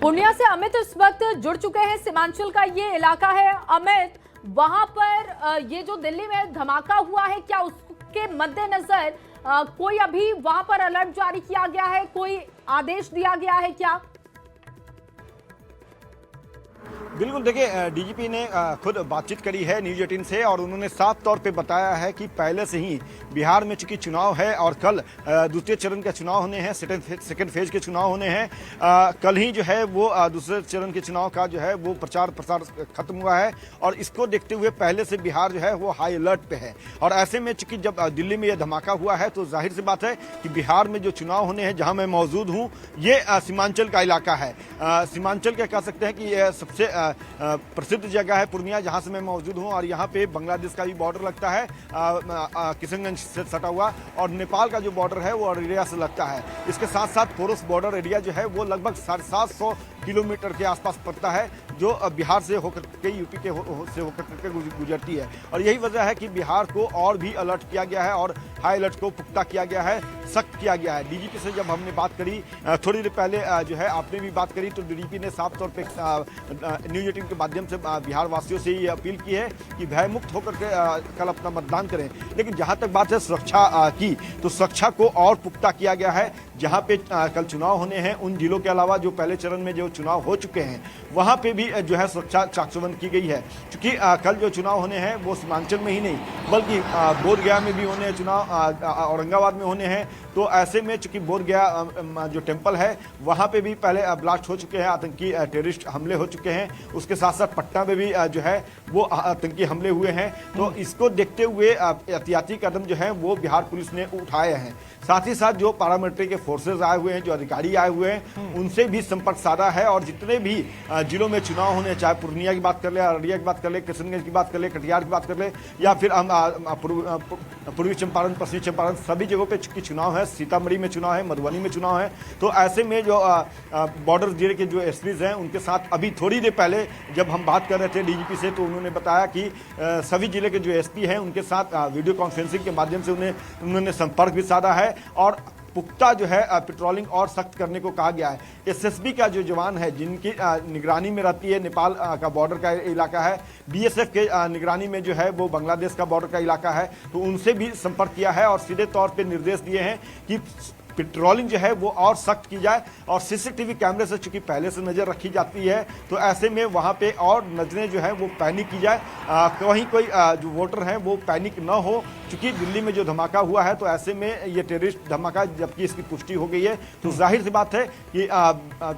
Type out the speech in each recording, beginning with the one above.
पूर्णिया से अमित इस वक्त जुड़ चुके हैं। सीमांचल का ये इलाका है। अमित, वहां पर ये जो दिल्ली में धमाका हुआ है, क्या उसके मद्देनजर कोई अभी वहां पर अलर्ट जारी किया गया है, कोई आदेश दिया गया है क्या? बिल्कुल, देखिए डीजीपी ने खुद बातचीत करी है न्यूज़ 18 से और उन्होंने साफ तौर पे बताया है कि पहले से ही बिहार में चूंकि चुनाव है और कल दूसरे चरण के चुनाव होने हैं, सेकंड फेज के चुनाव होने हैं। कल ही जो है वो दूसरे चरण के चुनाव का जो है वो प्रचार प्रसार खत्म हुआ है और इसको देखते हुए पहले से बिहार जो है वो हाई अलर्ट पे है। और ऐसे में चूंकि जब दिल्ली में यह धमाका हुआ है तो जाहिर सी बात है कि बिहार में जो चुनाव होने हैं, जहां मैं मौजूद हूं, ये सीमांचल का इलाका है। सीमांचल का कह सकते हैं कि यह सबसे प्रसिद्ध जगह है पूर्णिया, जहां से मैं मौजूद हूं। और यहां पे बांग्लादेश का भी बॉर्डर लगता है किशनगंज से सटा हुआ, और नेपाल का जो बॉर्डर है वो अररिया से लगता है। इसके साथ साथ पोरस बॉर्डर एरिया जो है वो लगभग 750 किलोमीटर के आसपास पड़ता है, जो बिहार से होकर के यूपी के से होकर के गुजरती है। और यही वजह है कि बिहार को और भी अलर्ट किया गया है और हाई अलर्ट को पुख्ता किया गया है, सख्त किया गया है। डीजीपी से जब हमने बात करी थोड़ी देर पहले जो है आपने भी बात करी, तो डीजीपी ने साफ तौर पे न्यूज़ 18 के माध्यम से बिहार वासियों से ये अपील की है कि भयमुक्त होकर के कल अपना मतदान करें। लेकिन जहां तक बात है सुरक्षा की, तो सुरक्षा को और पुख्ता किया गया है। जहां पे कल चुनाव होने हैं, उन जिलों के अलावा जो पहले चरण में जो चुनाव हो चुके हैं, वहां पे भी जो है सुरक्षा चाकचौबंद की गई है। क्योंकि कल जो चुनाव होने हैं वो सीमांचल में ही नहीं बल्कि बोधगया में भी होने हैं चुनाव, औरंगाबाद में होने हैं। तो ऐसे में चूंकि बोधगया जो टेम्पल है वहां पे भी पहले ब्लास्ट हो चुके हैं, आतंकी टेररिस्ट हमले हो चुके हैं। उसके साथ साथ पटना में भी जो है वो आतंकी हमले हुए हैं। तो इसको देखते हुए एहतियाती कदम जो है वो बिहार पुलिस ने उठाए हैं। साथ ही साथ जो पैरामिलिट्री के फोर्सेज आए हुए हैं, जो अधिकारी आए हुए हैं, उनसे भी संपर्क साधा है। और जितने भी जिलों में चुनाव होने, चाहे पूर्णिया की बात कर ले, अररिया की बात कर ले, किशनगंज की बात कर ले, कटिहार की बात कर ले, या फिर पूर्वी चंपारण, पश्चिमी चंपारण, सभी जगहों पे चुनाव है। सीतामढ़ी में चुनाव है, मधुबनी में चुनाव है। तो ऐसे में जो बॉर्डर जिले के जो एसपीज हैं, उनके साथ अभी थोड़ी देर पहले जब हम बात कर रहे थे डीजीपी से, तो उन्होंने बताया कि सभी जिले के जो एसपी हैं उनके साथ वीडियो कॉन्फ्रेंसिंग के माध्यम से उन्होंने संपर्क भी साधा है और पुख्ता जो है पेट्रोलिंग और सख्त करने को कहा गया है। एसएसबी का जो जवान है, जिनकी निगरानी में रहती है नेपाल का बॉर्डर का इलाका है, बीएसएफ के निगरानी में जो है वो बांग्लादेश का बॉर्डर का इलाका है, तो उनसे भी संपर्क किया है और सीधे तौर पे निर्देश दिए हैं कि पेट्रोलिंग जो है वो और सख्त की जाए। और सीसीटीवी कैमरे से चूंकि पहले से नजर रखी जाती है, तो ऐसे में वहां पे और नजरें जो है वो पैनिक की जाए, कहीं कोई जो वोटर हैं वो पैनिक न हो। चूंकि दिल्ली में जो धमाका हुआ है, तो ऐसे में ये टेररिस्ट धमाका जबकि इसकी पुष्टि हो गई है, तो जाहिर सी बात है कि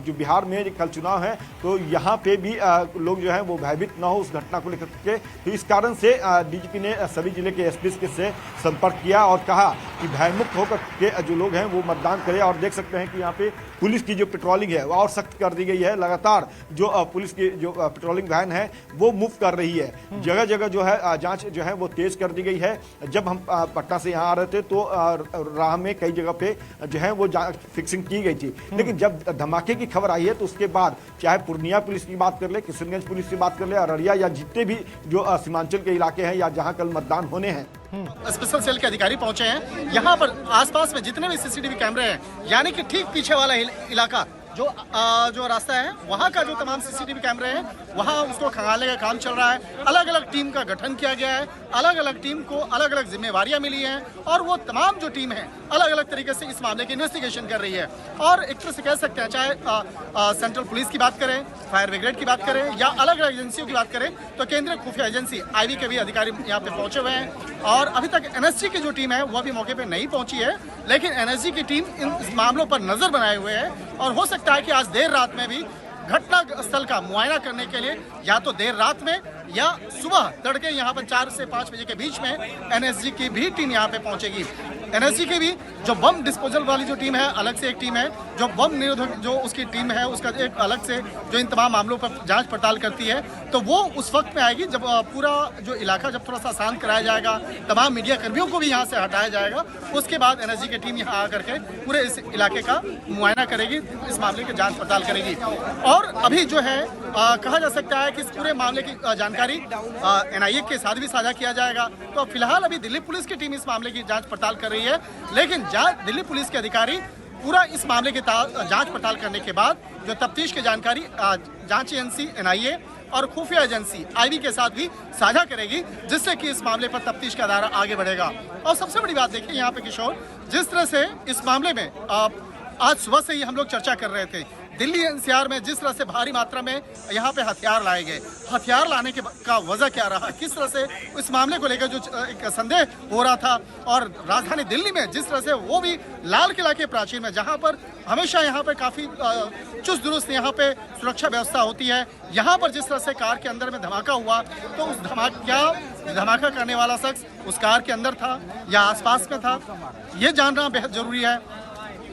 जो बिहार में कल चुनाव है, तो यहाँ पे भी लोग जो है वो भयभीत न हो उस घटना को लेकर के। तो इस कारण से डीजीपी ने सभी जिले के एसपी से संपर्क किया और कहा कि भयमुक्त होकर के जो लोग हैं वो मतदान करें। और देख सकते हैं कि यहाँ पे पुलिस की जो पेट्रोलिंग है वो और सख्त कर दी गई है। लगातार जो पुलिस की जो पेट्रोलिंग वैन है वो मूव कर रही है। जगह जगह जो है जांच जो है वो तेज कर दी गई है। जब हम पटना से यहाँ आ रहे थे तो राह में कई जगह पे जो है वो फिक्सिंग की गई थी। लेकिन जब धमाके की खबर आई है तो उसके बाद चाहे पूर्णिया पुलिस की बात कर ले, किशनगंज पुलिस की बात कर ले, अररिया या जितने भी जो सीमांचल के इलाके हैं या जहाँ कल मतदान होने हैं, स्पेशल सेल के अधिकारी पहुंचे हैं। यहाँ पर आसपास में जितने भी सीसीटीवी कैमरे हैं, यानी कि ठीक पीछे वाला इलाका जो रास्ता है, वहाँ का जो तमाम सीसीटीवी कैमरे हैं, वहाँ उसको खंगालने का काम चल रहा है। अलग अलग टीम का गठन किया गया है, अलग अलग टीम को अलग अलग जिम्मेवारियां मिली हैं और वो तमाम जो टीम है अलग अलग तरीके से इस मामले की इन्वेस्टिगेशन कर रही है। और एक तरह से कह सकते हैं, चाहे सेंट्रल पुलिस की बात करें, फायर ब्रिगेड की बात करें या अलग अलग एजेंसियों की बात करें, तो केंद्रीय खुफिया एजेंसी आईबी के भी अधिकारी यहाँ पे पहुंचे हुए हैं। और अभी तक एनएसजी की जो टीम है वह भी मौके पे नहीं पहुंची है, लेकिन एनएसजी की टीम इन मामलों पर नजर बनाए हुए है। और हो सकता है कि आज देर रात में भी घटना स्थल का मुआयना करने के लिए या तो देर रात में या सुबह तड़के यहाँ पर 4 से 5 बजे के बीच में एनएसजी की भी टीम यहाँ पे पहुंचेगी। एनएसजी की भी जो बम डिस्पोजल वाली जो टीम है, अलग से एक टीम है। जो बम निरोधक जो उसकी टीम है, उसका एक अलग से जो इन तमाम मामलों पर जांच पड़ताल करती है, तो वो उस वक्त में आएगी जब पूरा जो इलाका जब थोड़ा सा शांत कराया जाएगा, तमाम मीडिया कर्मियों को भी यहाँ से हटाया जाएगा। उसके बाद एनएसजी की टीम यहाँ आकर के पूरे इस इलाके का मुआयना करेगी, इस मामले की जाँच पड़ताल करेगी। और अभी जो है कहा जा सकता है कि इस पूरे मामले की जानकारी एनआईए के साथ भी साझा किया जाएगा। तो फिलहाल अभी दिल्ली पुलिस की टीम इस मामले की जांच पड़ताल कर रही है, लेकिन दिल्ली पुलिस के अधिकारी पूरा इस मामले की जांच पड़ताल करने के बाद जो तफ्तीश की जानकारी जांच एजेंसी NIA और खुफिया एजेंसी IB के साथ भी साझा करेगी, जिससे कि इस मामले पर तफ्तीश का दायरा आगे बढ़ेगा। और सबसे बड़ी बात देखिए यहाँ पे किशोर, जिस तरह से इस मामले में आज सुबह से ही हम लोग चर्चा कर रहे थे, दिल्ली NCR में जिस तरह से भारी मात्रा में यहाँ पे हथियार लाए गए, हथियार लाने का वजह क्या रहा, किस तरह से इस मामले को लेकर जो एक संदेह हो रहा था, और राजधानी दिल्ली में जिस तरह से वो भी लाल किला के प्राचीर में, जहाँ पर हमेशा यहाँ पे काफी चुस्त दुरुस्त यहाँ पे सुरक्षा व्यवस्था होती है, यहाँ पर जिस तरह से कार के अंदर में धमाका हुआ, तो उस धमाका करने वाला शख्स उस कार के अंदर था या आसपास में था, ये जानना बेहद जरूरी है।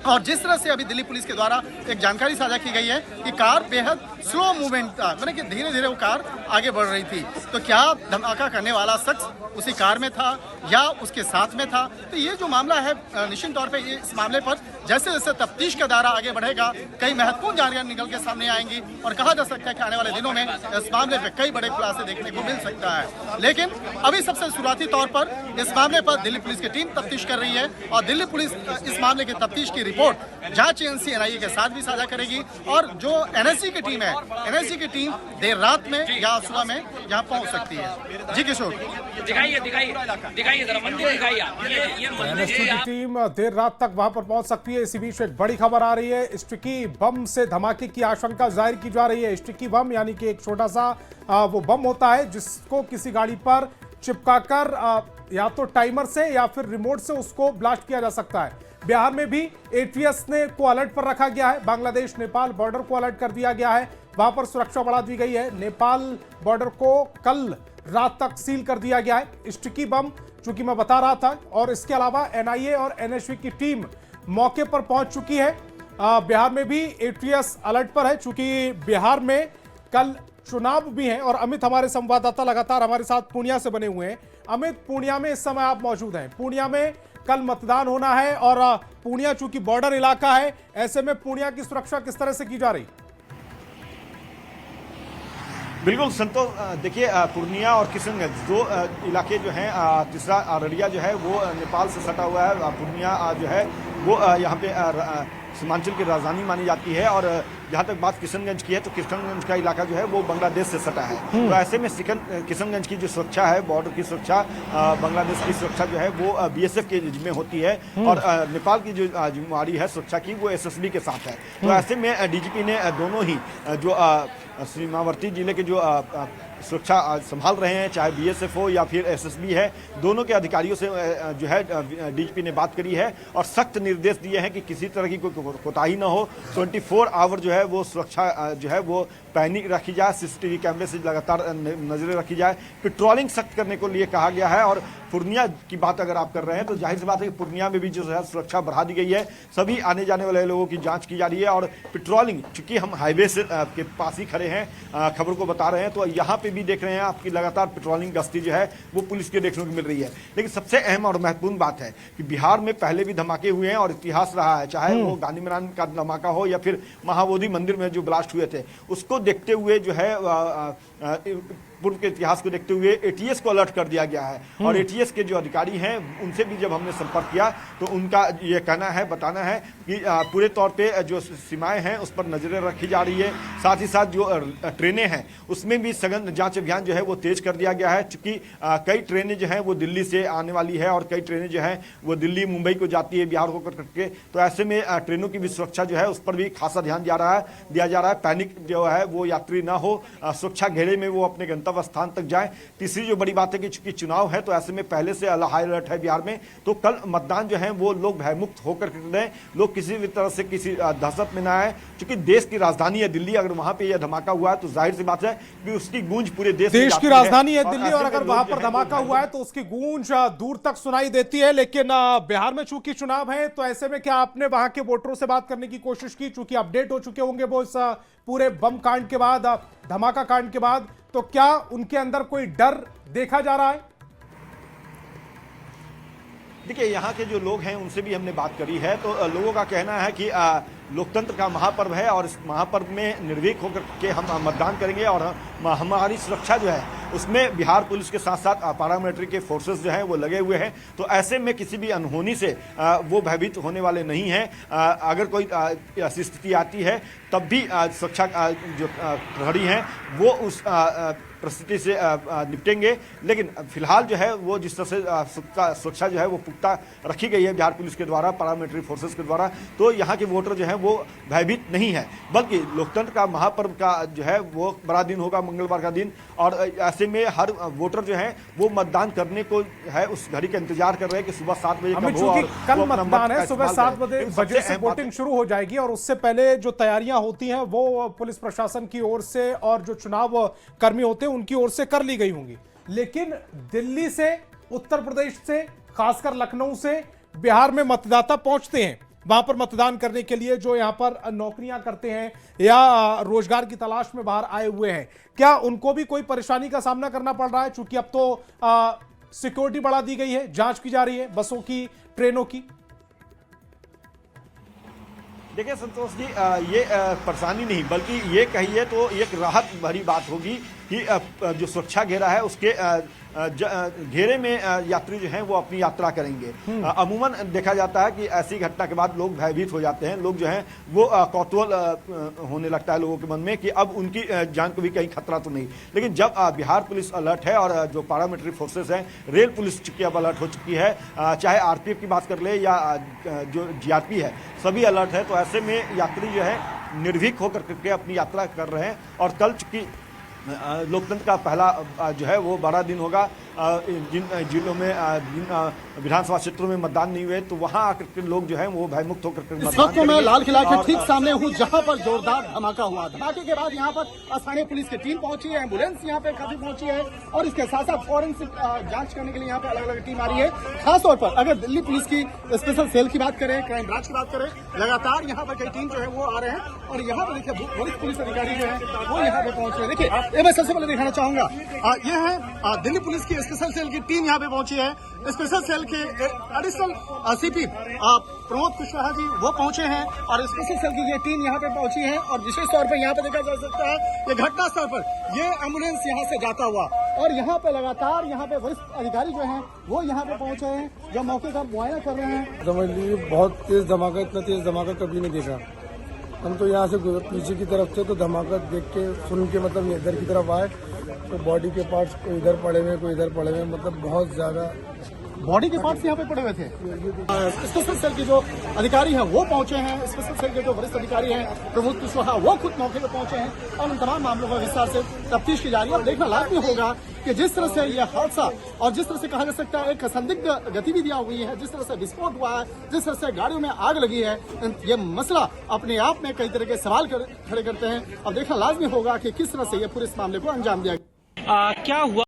और जिस तरह से अभी दिल्ली पुलिस के द्वारा एक जानकारी साझा की गई है कि कार बेहद स्लो मूवमेंट था, माने कि धीरे धीरे वो कार आगे बढ़ रही थी, तो क्या धमाका करने वाला शख्स उसी कार में था या उसके साथ में था? तो ये जो मामला है, निश्चित तौर पे इस मामले पर जैसे जैसे तफ्तीश का दायरा आगे बढ़ेगा, कई महत्वपूर्ण जानकारी निकल के सामने आएंगी और कहा जा सकता है कि आने वाले दिनों में इस मामले पे कई बड़े खुलासे देखने को मिल सकता है। लेकिन अभी सबसे शुरुआती तौर पर इस मामले पर दिल्ली पुलिस की टीम तफ्तीश कर रही है और दिल्ली पुलिस इस मामले की तफ्तीश की रिपोर्ट जांच एजेंसी NIA के साथ भी साझा करेगी। और जो NSG की टीम है, NSG की टीम देर रात में या सुबह में यहाँ पहुँच सकती है। जी किशोर, दिखाइए जरा मंदिर दिखाइए आप। ये मंदिर NSG की टीम देर रात तक वहां पर पहुंच सकती है। इसी बीच एक बड़ी खबर आ रही है, स्टिकी बम से धमाके की आशंका जाहिर की जा रही है। स्टिकी बम यानी कि एक छोटा सा वो बम होता है जिसको किसी गाड़ी पर चिपकाकर या तो टाइमर से या फिर रिमोट से उसको ब्लास्ट किया जा सकता है। बिहार में भी ATS को अलर्ट पर रखा गया है। बांग्लादेश नेपाल बॉर्डर को अलर्ट कर दिया गया है, वहां पर सुरक्षा बढ़ा दी गई है। नेपाल बॉर्डर को कल रात तक सील कर दिया गया है। स्टिकी बम चूंकि मैं बता रहा था, और इसके अलावा NIA और NSG की टीम मौके पर पहुंच चुकी है। बिहार में भी ATS अलर्ट पर है, चूंकि बिहार में कल चुनाव भी हैं। और अमित हमारे संवाददाता लगातार हमारे साथ पूर्णिया से बने हुए हैं। अमित, पूर्णिया में इस समय आप मौजूद हैं। पूर्णिया में कल मतदान होना है और पूर्णिया चूंकि बॉर्डर इलाका है, ऐसे में पूर्णिया की सुरक्षा किस तरह से की जा रही? बिल्कुल संतोष, देखिए पूर्णिया और किशनगंज दो इलाके जो हैं, तीसरा अररिया जो है वो नेपाल से सटा हुआ है। पूर्णिया जो है वो यहाँ पे सीमांचल की राजधानी मानी जाती है। और जहाँ तक बात किशनगंज की है, तो किशनगंज का इलाका जो है वो बांग्लादेश से सटा है। तो ऐसे में किशनगंज की जो सुरक्षा है, बॉर्डर की सुरक्षा, बांग्लादेश की सुरक्षा जो है वो BSF के जिम्मे होती है। और नेपाल की जो जिम्मेवारी है सुरक्षा की, वो SSB के साथ है। तो ऐसे में DGP ने दोनों ही जो सीमावर्ती जिले के जो सुरक्षा संभाल रहे हैं, चाहे BSF हो या फिर SSB है, दोनों के अधिकारियों से जो है DGP ने बात करी है और सख्त निर्देश दिए हैं कि किसी तरह की कोई कोताही ना हो। 24 आवर जो है वो सुरक्षा जो है वो पैनिक रखी जाए, CCTV कैमरे से लगातार नजरें रखी जाए, पेट्रोलिंग सख्त करने को लिए कहा गया है। और पूर्णिया की बात अगर आप कर रहे हैं तो जाहिर सी बात है कि पूर्णिया में भी जो है सुरक्षा बढ़ा दी गई है। सभी आने जाने वाले लोगों की जांच की जा रही है और पेट्रोलिंग, चूंकि हम हाईवे से के पास ही खड़े हैं, खबर को बता रहे हैं, तो यहाँ पे भी देख रहे हैं आपकी लगातार पेट्रोलिंग गश्ती जो है वो पुलिस के देखने को मिल रही है। लेकिन सबसे अहम और महत्वपूर्ण बात है कि बिहार में पहले भी धमाके हुए हैं और इतिहास रहा है, चाहे वो गांधी मैदान का धमाका हो या फिर महाबोधि मंदिर में जो ब्लास्ट हुए थे, उसको देखते हुए जो है पूर्व के इतिहास को देखते हुए ATS को अलर्ट कर दिया गया है। और ATS के जो अधिकारी हैं उनसे भी जब हमने संपर्क किया तो उनका ये कहना है, बताना है कि पूरे तौर पे जो सीमाएं हैं उस पर नजरें रखी जा रही है। साथ ही साथ जो ट्रेनें हैं उसमें भी सघन जांच अभियान जो है वो तेज कर दिया गया है, चूंकि कई ट्रेनें जो हैं वो दिल्ली से आने वाली है और कई ट्रेनें जो हैं वो दिल्ली मुंबई को जाती है बिहार होकर करके। तो ऐसे में ट्रेनों की भी सुरक्षा जो है उस पर भी खासा ध्यान दिया जा रहा है। पैनिक जो है वो यात्री ना हो, सुरक्षा घेरे में वो अपने गंतव्य स्थान तक जाएं। तीसरी जो बड़ी बात है कि चूंकि चुनाव है तो ऐसे में पहले से हाई अलर्ट है बिहार में, तो कल मतदान जो है वो लोग भयमुक्त होकर करें, लोग किसी भी तरह से किसी दहशत में ना आए। चूंकि देश की राजधानी है दिल्ली, अगर वहां पे यह धमाका हुआ है तो जाहिर सी बात है कि उसकी गूंज पूरे देश की राजधानी है दिल्ली, और अगर वहां पर धमाका हुआ है तो उसकी गूंज दूर तक सुनाई देती है। लेकिन बिहार में चूंकि चुनाव है तो ऐसे में क्या आपने वहां के वोटरों से बात करने की कोशिश की, चूंकि अपडेट हो चुके होंगे वो इस पूरे बम कांड के बाद, धमाका कांड के बाद, तो क्या उनके अंदर कोई डर देखा जा रहा है? देखिए यहाँ के जो लोग हैं उनसे भी हमने बात करी है, तो लोगों का कहना है कि लोकतंत्र का महापर्व है और इस महापर्व में निर्भीक होकर के हम मतदान करेंगे और हमारी सुरक्षा जो है उसमें बिहार पुलिस के साथ साथ पैरामिलिट्री के फोर्सेस जो हैं वो लगे हुए हैं। तो ऐसे में किसी भी अनहोनी से वो भयभीत होने वाले नहीं हैं। अगर कोई ऐसी स्थिति आती है तब भी सुरक्षा जो प्रहरी हैं वो उस परिस्थिति से निपटेंगे। लेकिन फिलहाल जो है वो जिस तरह से सुरक्षा जो है वो पुख्ता रखी गई है बिहार पुलिस के द्वारा, पैरामिलिट्री फोर्सेस के द्वारा, तो यहाँ के वोटर जो है वो भयभीत नहीं है। बल्कि लोकतंत्र का महापर्व का जो है वो बड़ा दिन होगा, मंगलवार का दिन, और ऐसे में हर वोटर जो है वो मतदान करने को है उस घड़ी का इंतजार कर रहे हैं कि सुबह 7 बजे अमित, चूंकि कल मतदान है, सुबह 7 बजे से वोटिंग शुरू हो जाएगी और उससे पहले जो तैयारियां होती हैं वो पुलिस प्रशासन की ओर से और जो चुनाव कर्मी होते हैं उनकी ओर से कर ली गई होंगी। लेकिन दिल्ली से, उत्तर प्रदेश से, खासकर लखनऊ से बिहार में मतदाता पहुंचते हैं वहां पर मतदान करने के लिए, जो यहां पर नौकरियां करते हैं या रोजगार की तलाश में बाहर आए हुए हैं। क्या उनको भी कोई परेशानी का सामना करना पड़ रहा है? चूंकि अब तो सिक्योरिटी बढ़ा दी गई है, जांच की जा रही है बसों की, ट्रेनों की। देखिए संतोष जी, ये परेशानी नहीं बल्कि ये कहिए तो एक राहत भरी बात होगी कि जो सुरक्षा घेरा है उसके घेरे में यात्री जो हैं वो अपनी यात्रा करेंगे। अमूमन देखा जाता है कि ऐसी घटना के बाद लोग भयभीत हो जाते हैं, लोग जो हैं वो कौतूहल होने लगता है लोगों के मन में कि अब उनकी जान को भी कहीं खतरा तो नहीं। लेकिन जब बिहार पुलिस अलर्ट है और जो पैरामिलिट्री फोर्सेस हैं, रेल पुलिस चूंकि अब अलर्ट हो चुकी है, चाहे आरपीएफ की बात कर ले या जो जीआरपी है, सभी अलर्ट है। तो ऐसे में यात्री जो है निर्भीक होकर के अपनी यात्रा कर रहे हैं। और कल चूंकि लोकतंत्र का पहला जो है वो बड़ा दिन होगा, जिन जिलों में जिन विधानसभा क्षेत्रों में मतदान नहीं हुए तो वहां आकर के लोग जो है वो भयमुक्त होकर के इस वक्त मैं लाल किला के ठीक सामने हूं जहां पर जोरदार धमाका हुआ। धमाके के बाद यहां पर स्थानीय पुलिस की टीम पहुंची है, एम्बुलेंस यहां पे काफी पहुंची है और इसके साथ साथ फॉरेंसिक जांच करने के लिए यहां पे अलग अलग टीम आ रही है। खासतौर पर अगर दिल्ली पुलिस की स्पेशल सेल की बात करें, क्राइम ब्रांच की बात करें, लगातार यहाँ पर कई टीम जो है वो आ रहे हैं और यहाँ पर देखिए वरिष्ठ पुलिस अधिकारी जो है वो यहाँ पे पहुंच रहे हैं। देखिए ये मैं सबसे पहले दिखाना चाहूंगा, ये है दिल्ली पुलिस की स्पेशल सेल की टीम यहाँ पे पहुंची है। स्पेशल सेल के एडिशनल सीपी प्रमोद कुशवाहा जी वो पहुंचे हैं और स्पेशल सेल की ये टीम यहाँ पे पहुंची है। और विशेष तौर पर यहाँ पे देखा जा सकता है ये घटना स्थल पर ये एम्बुलेंस यहाँ से जाता हुआ और यहाँ पे लगातार यहाँ पे वरिष्ठ अधिकारी जो हैं वो यहाँ पे पहुंचे हैं, जो मौके का मुआयना कर रहे हैं। समझ लीजिए बहुत तेज धमाका, इतना तेज धमाका कभी नहीं देखा। हम तो यहाँ से पीछे की तरफ से तो धमाका देख के सुन के मतलब इधर की तरफ आए तो बॉडी के पार्ट्स कोई इधर पड़े हुए कोई इधर पड़े हुए, मतलब बहुत ज्यादा बॉडी के पार्ट्स यहाँ पे पड़े हुए थे। स्पेशल सेल के जो अधिकारी हैं वो पहुंचे हैं, स्पेशल सेल के जो वरिष्ठ अधिकारी हैं प्रमोद कुशवाहा वो खुद मौके पर पहुंचे हैं और उन तमाम मामलों पर विस्तार से तफ्तीश की जा रही है। और देखना लाजमी होगा कि जिस तरह से यह हादसा और जिस तरह से कहा जा सकता है एक संदिग्ध गतिविधियां हुई है, जिस तरह से विस्फोट हुआ है, जिस तरह से गाड़ियों में आग लगी है, ये मसला अपने आप में कई तरह के सवाल खड़े करते हैं। अब देखना लाजमी होगा कि किस तरह से ये पूरे इस मामले को अंजाम दिया। क्या हुआ?